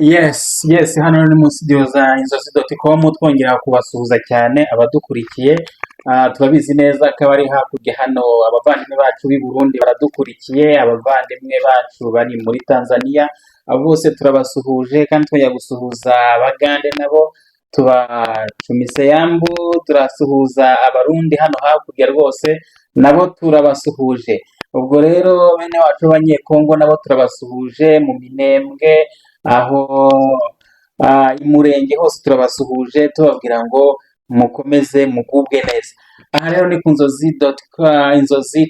Yes, hano ni mu studio za inzozi.com twongera kubasuhuza cyane abadukurikiye. Turabizi neza ko abari hakurya hano abavandimwe bacu b'i Burundi baradukurikiye, abavandimwe bacu bari muri Tanzania, abo bose turabasuhuje kandi twongera gusuhuza Abagande nabo tubacumise yambu, turasuhuza Abarundi hano hakurya rwose nabo turabasuhuje. Ubwo rero bene wacu b'Abanyekongo nabo turabasuhuje mu Minembwe, aho i Murenge hose turabasuhuje tubabwira ngo mukomeze mugubwe neza. Aha rero ni ku Inzozi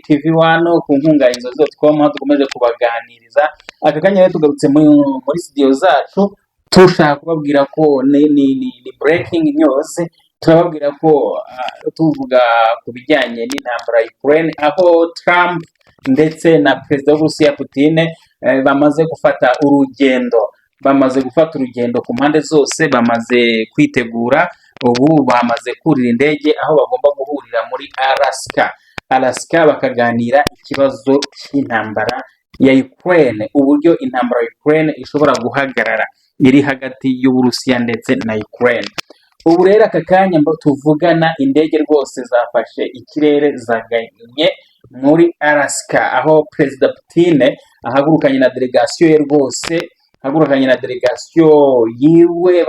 TV1 ku nkunga ya Inzozi.com, aho dukomeje kubaganiriza. Aka kanya rero tugarutse muri studio zacu tushaka kubabwira ko ni breaking news. Turababwira ko tuvuga ku bijyanye n'intambara ya Ukraine, aho Trump ndetse na perezida w'Uburusiya Putin bamaze gufata urugendo ku mpande zose, bamaze kwitegura. Ubu bamaze kurira indege aho bagomba guhurira muri Alaska bakaganira ikibazo cy'intambara ya Ukraine, uburyo intambara ya Ukraine ishobora guhagarara iri hagati y'Uburusiya ndetse na Ukraine. Ubu rero aka kanya tuvugana indege rwose zafashe ikirere zaganye muri Alaska, aho perezida Putin ahagurukanye na delegasiyo ye rwose, yiwe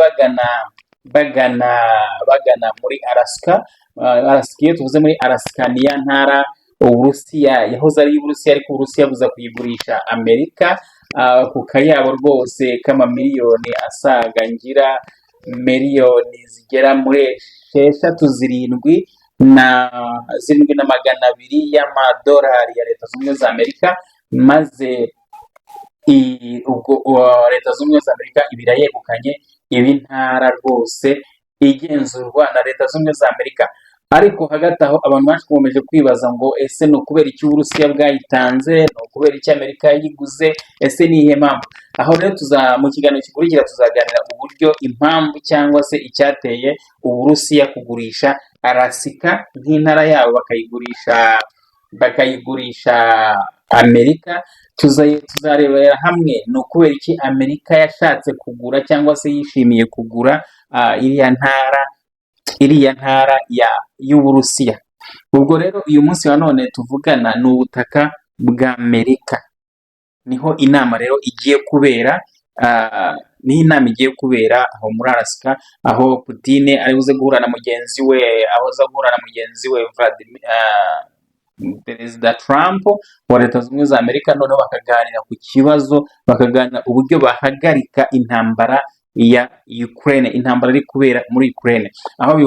bagana muri Alaska. Alaska iyo tuvuze muri Alaska ni ya ntara Uburusiya yahoze ari Uburusiya, ariko Uburusiya buza kuyigurisha Amerika ku kayabo rwose k'amamiliyoni asaga ngira miliyoni zigera muri 7,700 y'amadolari ya Leta Zunze Ubumwe za Amerika, maze ubwo Leta Zunze Ubumwe za Amerika ibira yegukanye ibi ntara rwose igenzurwa na Leta Zunze Ubumwe za Amerika. Ariko hagati aho abantu bakomeje kwibaza ngo ese ni ukubera iki Uburusiya bwayitanze, ni ukubera iki Amerika yayiguze, ese ni iyihe mpamvu? Aho rero mu kiganiro gikurikira tuzaganira uburyo impamvu cyangwa se icyateye Uburusiya kugurisha Alaska nk'intara yabo bakayigurisha Amerika. Tuzarebera hamwe ni ukubera iki Amerika yashatse kugura cyangwa se yishimiye kugura iriya ntara y'Uburusiya. Ubwo rero uyu munsi wa none tuvugana ni ubutaka bwa Amerika, niho inama rero igiye kubera. Aho muri Alaska, aho Putin ari buze guhura na mugenzi we, Perezida Trump wa Leta Zunze Ubumwe za Amerika. Noneho bakaganira ku kibazo, bakaganira uburyo bahagarika intambara ya Ukraine, intambara iri kubera muri Ukraine, aho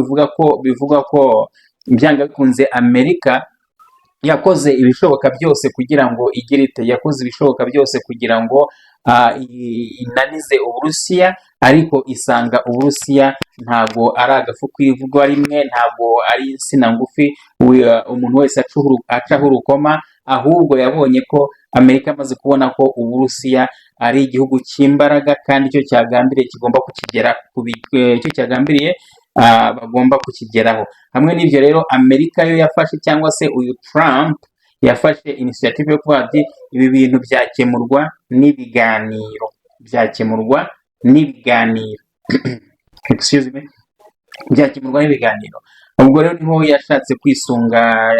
bivuga ko byanga bikunze Amerika yakoze ibishoboka byose kugira ngo inanize Uburusiya, ariko isanga Uburusiya ntago ari agafu kwivugwa rimwe, ntago ari insina ngufi umuntu wese acaho urukoma. Ahubwo yabonye ko Amerika amaze kubona ko Uburusiya ari igihugu cy'imbaraga kandi icyo cyagambiriye bagomba kukigeraho. Hamwe n'ibyo rero Amerika yo yafashe, cyangwa se uyu Trump yafashe initiative yo kuvuga ati ibi bintu byakemurwa n'ibiganiro. Ubwo rero niho yashatse kwisunga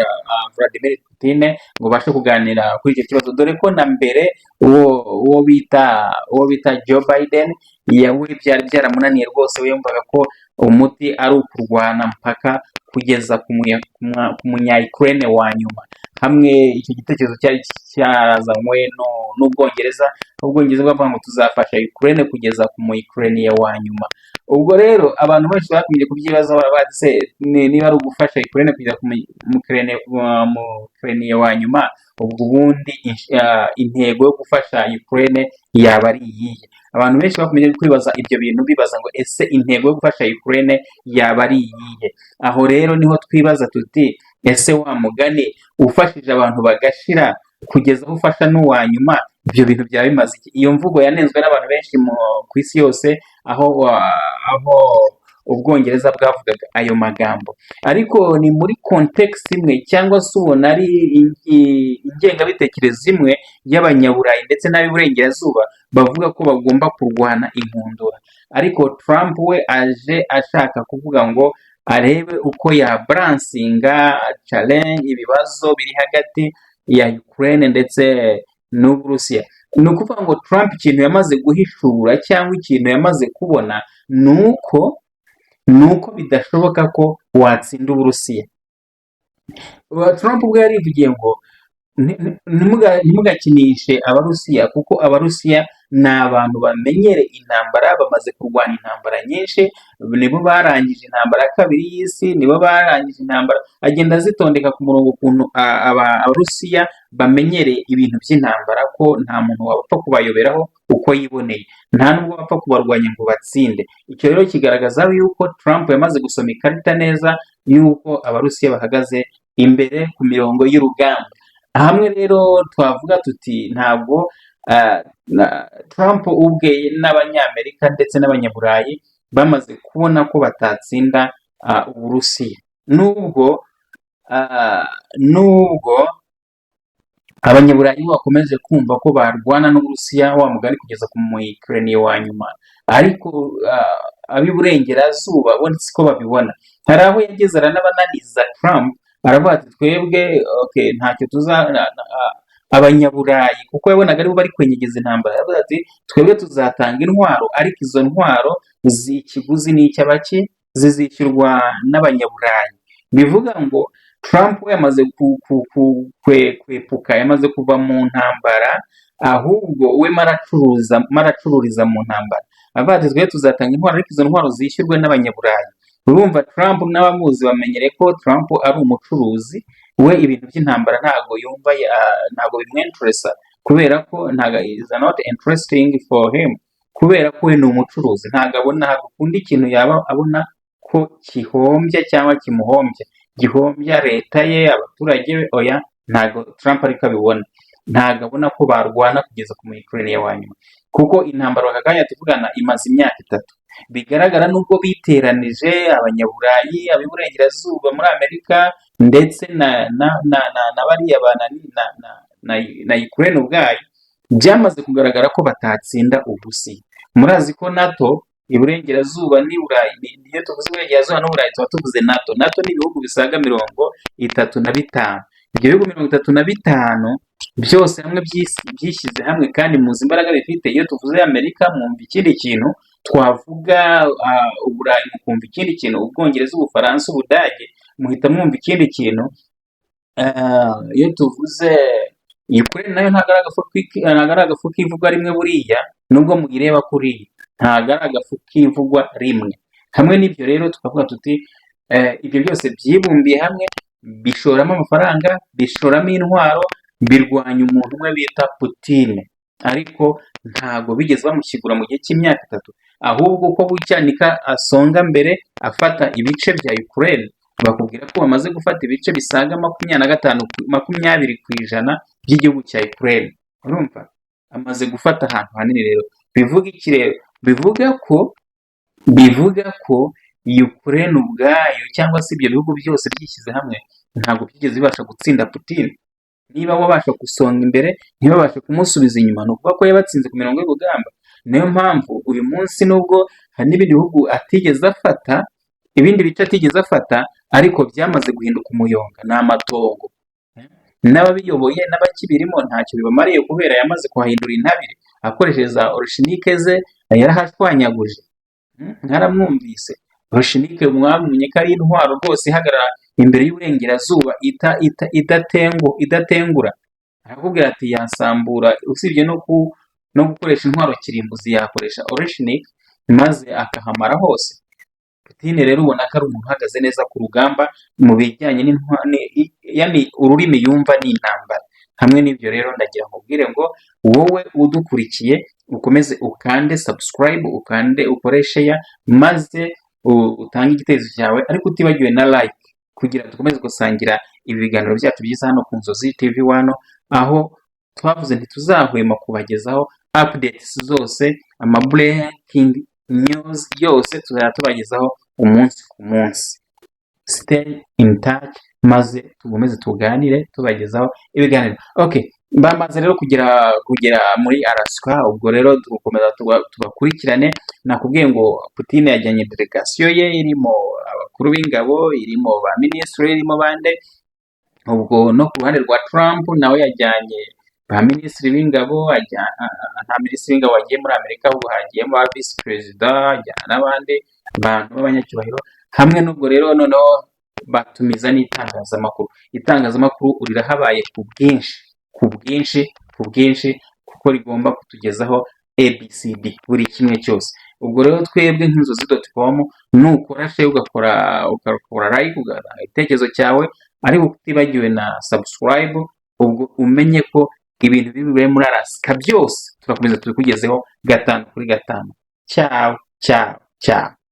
Vladimir Putin ngo bashe kuganira kuri icyo kibazo, dore ko na mbere uwo bita Joe Biden yawe byari byaramunaniye rwose. We yumvaga ko umuti ari ukurwana mpaka kugeza ku munya-Ukraine wa nyuma. Hamwe icyo gitekerezo cyari cyarazanywe n'Ubwongereza. Ubwongereza bwavuga ngo tuzafasha Ukraine kugeza ku mu-Ukraine wa nyuma. Ubwo rero abantu benshi bakomeje kubyibaza, barabaze niba ari ugufasha Ukraine kugeza ku mu-Ukraine wa nyuma, ubwo ubundi intego yo gufasha Ukraine yaba ari iyihe? Abantu benshi bakomeje kwibaza ibyo bintu, bibaza ngo ese intego yo gufasha Ukraine yaba ari iyihe? Aho rero niho twibaza tuti ese wa mugani ufashije abantu bagashira kugeza aho ufasha n'uwa nyuma, ibyo bintu byaba bimaze iki? Iyo mvugo yanenzwe n'abantu benshi ku isi yose, aho Ubwongereza bwavugaga ayo magambo, ariko ni muri context imwe cyangwa se ubona ari ingengabitekerezo imwe y'Abanyaburayi ndetse n'ab'iburengerazuba bavuga ko bagomba kurwana inkundura, ariko Trump we aje ashaka kuvuga ngo arebe uko yabalansinga challenge ibibazo biri hagati ya Ukraine ndetse n'Uburusiya. Ni ukuvuga ngo Trump ikintu yamaze guhishura cyangwa ikintu yamaze kubona nuko bidashoboka ko watsinda Uburusiya. Trump ubwo yarivugiye ngo ntimugakinishe Abarusiya kuko Abarusiya ni abantu bamenyereye intambara, bamaze kurwana intambara nyinshi, nibo barangije intambara ya kabiri y'isi, nibo barangije intambara, agenda azitondeka ku murongo ukuntu Abarusiya bamenyereye ibintu by'intambara, ko nta muntu wapfa kubayoberaho uko yiboneye, nta nubwo bapfa kubarwanya ngo batsinde. Icyo rero kigaragaza yuko Trump yamaze gusoma ikarita neza yuko Abarusiya bahagaze imbere ku mirongo y'urugamba. Hamwe rero twavuga tuti ntabwo Trump ubwe n'Abanyamerika ndetse n'Abanyaburayi bamaze kubona ko batatsinda Uburusiya, nubwo Abanyaburayi bakomeje kumva ko barwana n'Uburusiya wa mugari kugeza ku Ukraine wa nyuma, ariko ab'iburengerazuba bo siko babibona. Hari aho yageze aranabananiza Trump, aravuga ati twebwe ntacyo Abanyaburayi kuko yabonaga aribo bari kwenyegeza intambara, aravuga ati twebwe tuzatanga intwaro, ariko izo ntwaro z'ikiguzi ni icy'abaki, zizishyurwa n'Abanyaburayi. Bivuga ngo Trump we yamaze kwepuka, yamaze kuva mu ntambara, ahubwo we maracururiza mu ntambara, aravuga ati twebwe tuzatanga intwaro, ariko izo ntwaro zishyurwe n'Abanyaburayi. Urumva Trump n'abamuzi bamenyere ko Trump ari umucuruzi, we ibintu by'intambara ntago yumva, ntago bimwinteresa, kubera ko ntago is not interesting for him, kubera ko we ni umucuruzi, ntago akunda ikintu yaba abona ko kihombya cyangwa kimuhombya, gihombya leta ye, abaturage be, oya, ntago Trump ariko abibona, ntago abona ko barwana kugeza ku Ukraine ya wanyuma, kuko intambara bakaganya tuvugana imaze imyaka 3. Bigaragara nubwo biteranije Abanyaburayi, ab'iburengerazuba muri Amerika ndetse na bariya na Ukraine ubwayo, byamaze kugaragara ko batatsinda Uburusiya. Murazi ko NATO iburengerazuba n'Iburayi, iyo tuvuze iburengerazuba n'Uburayi tuba tuvuze NATO ni ibihugu bisaga 35. Ibyo bihugu 35 byose hamwe byishyize hamwe, kandi muzi imbaraga bifite. Iyo tuvuze Amerika mwumva ikindi kintu, twavuga Uburayi mukumva ikindi kintu, Ubwongereza, Ubufaransa, Ubudage muhita mwumva ikindi kintu. Iyo tuvuze Ukraine nayo ntabwo ari agafu kivugwa rimwe, buriya nubwo muyireba kuriya ntabwo ari agafu kivugwa rimwe. Hamwe n'ibyo rero tukavuga tuti ibyo byose byibumbiye hamwe, bishoramo amafaranga, bishoramo intwaro, birwanya umuntu umwe bita Putin, ariko ntabwo bigeze bamushyigura mu gihe cy'imyaka 3, ahubwo uko bucyanika asonga mbere afata ibice bya Ukraine, bakubwira ko bamaze gufata ibice bisaga 20% by'igihugu cya Ukraine. Urumva amaze gufata ahantu hanini. Rero bivuga iki rero? Bivuga ko Ukraine ubwayo cyangwa se ibyo bihugu byose byishyize hamwe ntabwo byigeze bibasha gutsinda Putin. Niba wabasha gusonga imbere ntibabashe kumusubiza inyuma, ni ukuvuga ko yabatsinze ku mirongo y'urugamba. Niyo mpamvu uyu munsi nubwo hari n'ibindi bihugu atigeze afata, ibindi bice atigeze afata, ariko byamaze guhinduka umuyonga, ni amatongo, n'ababiyoboye n'abakibirimo ntacyo bibamariye, kubera yamaze kuhahindura intabire akoresheje za orishinike ze, yarahashwanyaguje. Mwaramwumvise orishinike, mwamenye ko ari intwaro rwose ihagarara imbere y'uburengerazuba idatengura. Arakubwira ati yansambura, usibye no gukoresha intwaro kirimbuzi yakoresha orishinike maze akahamara hose. Putin rero ubona ko ari umuntu uhagaze neza ku rugamba mu bijyanye yani ururimi yumva ni intambara. Hamwe n'ibyo rero ndagira ngo ubwire ngo wowe udukurikiye ukomeze ukande subscribe, ukande ukore share, maze utange igitekerezo cyawe, ariko utibagiwe na like, kugira dukomeze gusangira ibi biganiro byacu byiza hano ku Nzozi TV 1, aho twavuze ntituzahwema kubagezaho updates zose, ama breaking news yose tuzajya tubagezaho umunsi ku munsi. Stay in touch maze tugomeze tuganire tubagezaho ibiganiro. Okay, bamaze rero kugera muri Alaska, ubwo rero dukomeza tubakurikirane. Nakubwiye ngo Putin yajyanye delegation ye irimo abakuru b'ingabo, irimo ba minisitiri, irimo bande. Ubwo no ku ruhande rwa Trump nawe yajyanye ba minisitiri b'ingabo, nta minisitiri w'ingabo wagiye muri Amerika, ahubwo hagiyemo ba visi perezida, ajyana n'abandi bantu b'abanyacyubahiro. Hamwe n'ubwo rero noneho batumiza itangazamakuru rirahabaye ku bwinshi kuko rigomba kutugezaho ABCD buri kimwe cyose. Ubwo rero twebwe nk'inzozi.com nukora share ugakora like ugatanga igitekerezo cyawe, ariko utibagiwe na subscribe, ubwo umenye ko ibintu bibi muri Alaska byose turakomeza tubikugezeho 5 kuri 5. Ciao.